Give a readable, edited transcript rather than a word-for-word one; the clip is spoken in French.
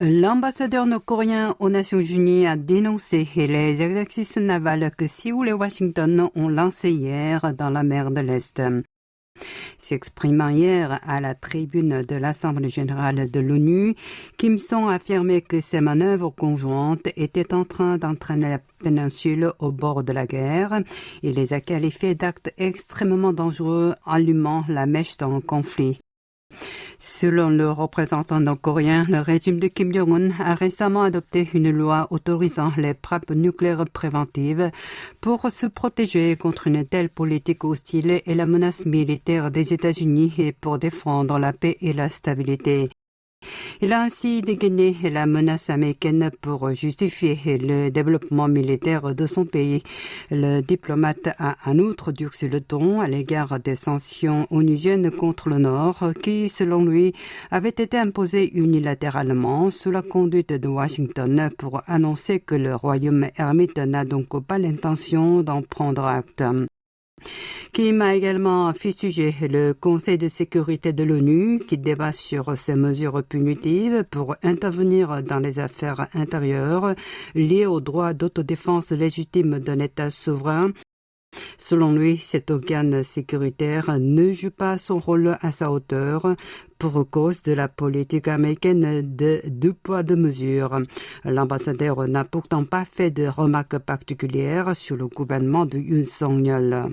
L'ambassadeur nord-coréen aux Nations Unies a dénoncé les exercices navals que Séoul et Washington ont lancés hier dans la mer de l'Est. S'exprimant hier à la tribune de l'Assemblée générale de l'ONU, Kim Song a affirmé que ces manœuvres conjointes étaient en train d'entraîner la péninsule au bord de la guerre. Il les a qualifiés d'actes extrêmement dangereux, allumant la mèche d'un conflit. Selon le représentant nord-coréen, le régime de Kim Jong-un a récemment adopté une loi autorisant les frappes nucléaires préventives pour se protéger contre une telle politique hostile et la menace militaire des États-Unis et pour défendre la paix et la stabilité. Il a ainsi dégainé la menace américaine pour justifier le développement militaire de son pays. Le diplomate a en outre durci le ton à l'égard des sanctions onusiennes contre le Nord qui, selon lui, avaient été imposées unilatéralement sous la conduite de Washington pour annoncer que le royaume ermite n'a donc pas l'intention d'en prendre acte. Kim a également fustigé le Conseil de sécurité de l'ONU qui débat sur ces mesures punitives pour intervenir dans les affaires intérieures liées au droit d'autodéfense légitime d'un État souverain. Selon lui, cet organe sécuritaire ne joue pas son rôle à sa hauteur pour cause de la politique américaine de deux poids, deux mesures. L'ambassadeur n'a pourtant pas fait de remarques particulières sur le gouvernement de Yoon Song-yeol.